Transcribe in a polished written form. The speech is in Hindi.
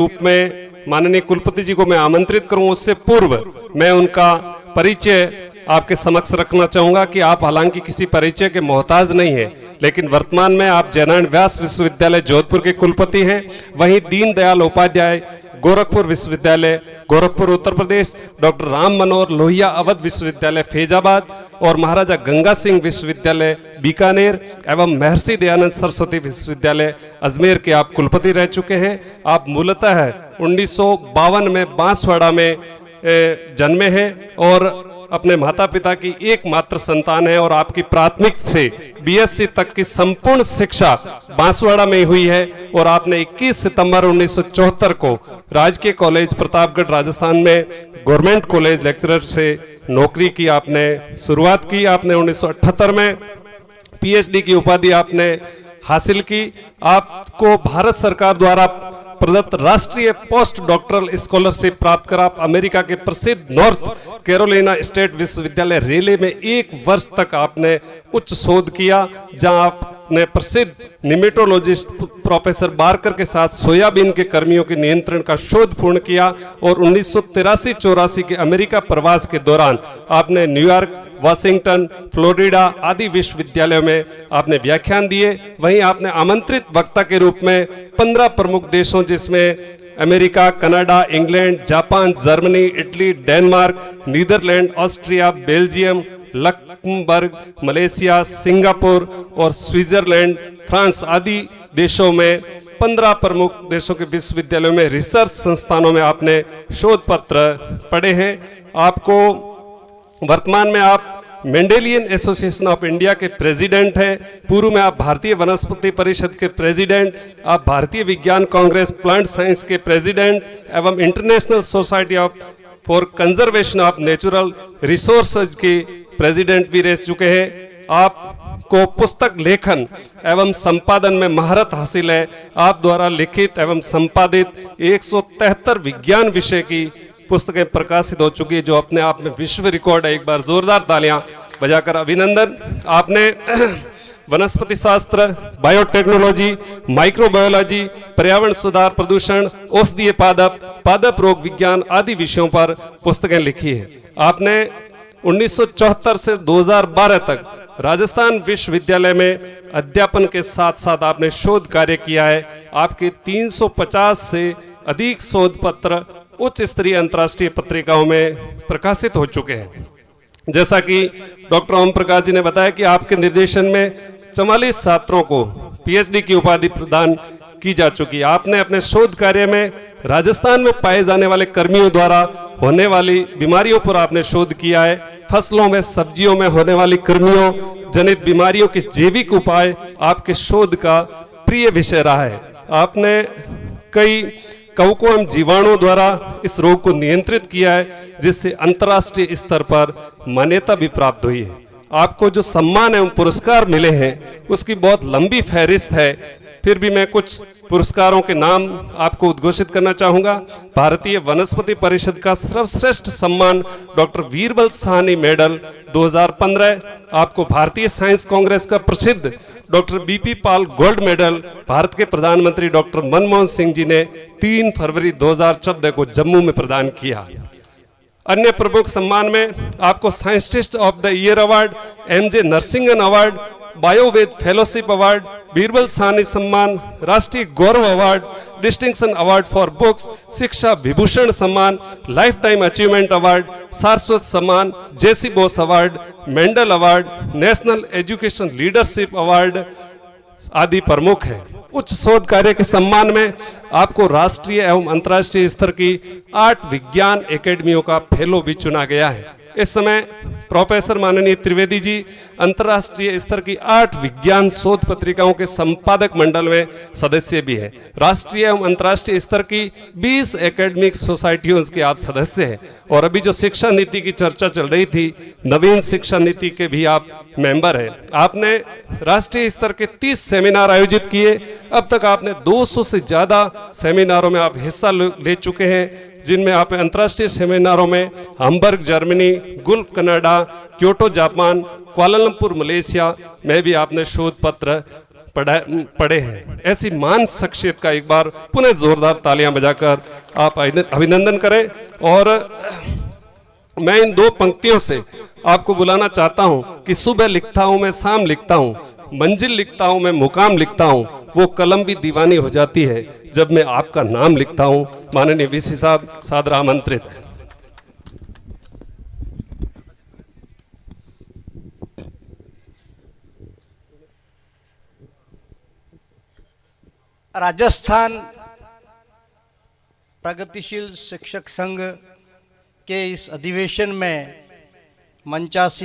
रूप में माननीय कुलपति जी को मैं आमंत्रित करूं, उससे पूर्व मैं उनका परिचय आपके समक्ष रखना चाहूंगा कि आप हालांकि किसी परिचय के मोहताज नहीं हैं, लेकिन वर्तमान में आप जयनारायण व्यास विश्वविद्यालय जोधपुर के कुलपति हैं। वहीं दीनदयाल उपाध्याय गोरखपुर विश्वविद्यालय गोरखपुर उत्तर प्रदेश, डॉक्टर राम मनोहर लोहिया अवध विश्वविद्यालय फैजाबाद और महाराजा गंगा सिंह विश्वविद्यालय बीकानेर एवं महर्षि दयानंद सरस्वती विश्वविद्यालय अजमेर के आप कुलपति रह चुके हैं। आप मूलतः 1952 में बांसवाड़ा में जन्मे हैं और अपने माता पिता की एकमात्र संतान है और आपकी प्राथमिक से बीएससी तक की संपूर्ण शिक्षा बांसवाड़ा में हुई है और आपने 21 सितंबर 1974 को राजकीय कॉलेज प्रतापगढ़ राजस्थान में गवर्नमेंट कॉलेज लेक्चरर से नौकरी की आपने शुरुआत की। आपने 1978 में पीएचडी की उपाधि आपने हासिल की। आपको भारत सरकार द्वारा प्रदत्त राष्ट्रीय पोस्ट डॉक्टरल स्कॉलरशिप प्राप्त कर आप अमेरिका के प्रसिद्ध नॉर्थ कैरोलिना स्टेट विश्वविद्यालय रेले में 1 वर्ष तक आपने उच्च शोध किया, जहां आपने प्रसिद्ध निमेटोलॉजिस्ट प्रोफेसर बारकर के साथ सोयाबीन के कर्मियों के नियंत्रण का शोध पूर्ण किया और 1983-84 के अमेरिका प्रवास के दौरान आपने न्यूयॉर्क, वाशिंगटन, फ्लोरिडा आदि विश्वविद्यालयों में आपने व्याख्यान दिए। वहीं आपने आमंत्रित वक्ता के रूप में 15 प्रमुख देशों जिसमें America, Canada, England, Japan, Germany, Italy, Denmark, Netherlands, Austria, Belgium, Luxembourg, Malaysia, Singapore और स्विट्जरलैंड, फ्रांस आदि देशों में 15 प्रमुख देशों के विश्वविद्यालयों में रिसर्च संस्थानों में आपने शोध पत्र पढ़े हैं। आपको वर्तमान में आप मेंडेलियन एसोसिएशन ऑफ इंडिया के प्रेसिडेंट हैं। पूर्व में आप भारतीय वनस्पति परिषद के प्रेसिडेंट, आप भारतीय विज्ञान कांग्रेस प्लांट साइंस के प्रेसिडेंट एवं international society of for conservation of natural resources के प्रेसिडेंट भी रह चुके हैं। आपको पुस्तक लेखन एवं संपादन में महारत हासिल है। आप द्वारा लिखित एवं संपादित 173 विज्ञान विषय की पुस्तकें प्रकाशित हो चुकी है, जो अपने आप में विश्व रिकॉर्ड है। एक बार जोरदार तालियां बजाकर अभिनंदन। आपने वनस्पति शास्त्र, बायोटेक्नोलॉजी, माइक्रोबायोलॉजी, पर्यावरण सुधार, प्रदूषण, औषधीय पादप, पादप रोग विज्ञान आदि विषयों पर पुस्तकें लिखी है। आपने 1974 से 2012 तक राजस्थान विश्वविद्यालय में अध्यापन के साथ साथ आपने शोध कार्य किया है। आपके 350 से अधिक शोध पत्र उच्च स्तरीय अंतर्राष्ट्रीय पत्रिकाओं में प्रकाशित हो चुके हैं। जैसा कि डॉक्टर ओम प्रकाश जी ने बताया कि आपके निर्देशन में 44 छात्रों को पीएचडी की उपाधि प्रदान की जा चुकी है। आपने अपने शोध कार्य में राजस्थान में पाए जाने वाले कर्मियों द्वारा होने वाली बीमारियों पर आपने शोध किया है। फसलों में, सब्जियों में होने वाली कृमियों जनित बीमारियों के जैविक उपाय आपके शोध का प्रिय विषय रहा है। आपने कई कवकों एवं जीवाणुओं द्वारा इस रोग को नियंत्रित किया है, जिससे अंतर्राष्ट्रीय स्तर पर मान्यता भी प्राप्त हुई है। आपको जो सम्मान एवं पुरस्कार मिले हैं उसकी बहुत लंबी फहरिस्त है, फिर भी मैं कुछ पुरस्कारों के नाम आपको उद्घोषित करना चाहूंगा। भारतीय वनस्पति परिषद का सर्वश्रेष्ठ सम्मान डॉक्टर वीरबल साहनी मेडल 2015, आपको भारतीय साइंस कांग्रेस का प्रसिद्ध डॉक्टर बीपी पाल गोल्ड मेडल भारत के प्रधानमंत्री डॉक्टर मनमोहन सिंह जी ने 3 फरवरी 2014 को जम्मू में प्रदान किया। अन्य प्रमुख सम्मान में आपको scientist of the year award, MJ Narasingan award, Bioved fellowship award, Birbal Sahni सम्मान, राष्ट्रीय गौरव award, distinction award for books, शिक्षा विभूषण सम्मान, लाइफ टाइम अचीवमेंट अवार्ड, सारस्वत सम्मान, JC Bose award, Mendel award, national education leadership award आदि प्रमुख है। उच्च शोध कार्य के सम्मान में आपको राष्ट्रीय एवं अंतर्राष्ट्रीय स्तर की 8 विज्ञान एकेडमियों का फेलो भी चुना गया है। इस समय प्रोफेसर माननीय त्रिवेदी जी अंतर्राष्ट्रीय स्तर की 8 विज्ञान शोध पत्रिकाओं के संपादक मंडल में सदस्य भी हैं। राष्ट्रीय एवं अंतर्राष्ट्रीय स्तर की 20 एकेडमिक सोसाइटियों के आप सदस्य हैं। और अभी जो शिक्षा नीति की चर्चा चल रही थी, नवीन शिक्षा नीति के भी आप मेंबर हैं। आपने राष्ट्रीय स्तर के 30 सेमिनार आयोजित किए। अब तक आपने 200 से ज्यादा सेमिनारों में आप हिस्सा ले चुके हैं, जिनमें आप अंतर्राष्ट्रीय सेमिनारों में Hamburg Germany, Gulf Canada, Kyoto Japan, Kuala Lumpur Malaysia में भी आपने शोध पत्र पढ़े हैं। ऐसी मान शख्सियत का एक बार पुनः जोरदार तालियां बजाकर आप अभिनंदन करें। और मैं इन दो पंक्तियों से आपको बुलाना चाहता हूं कि सुबह लिखता हूं मैं, शाम लिखता हूं, मंजिल लिखता हूं मैं, मुकाम लिखता हूं, वो कलम भी दीवानी हो जाती है जब मैं आपका नाम लिखता हूं। माननीय वीसी साहब सादर आमंत्रित है। राजस्थान प्रगतिशील शिक्षक संघ के इस अधिवेशन में मंचासीन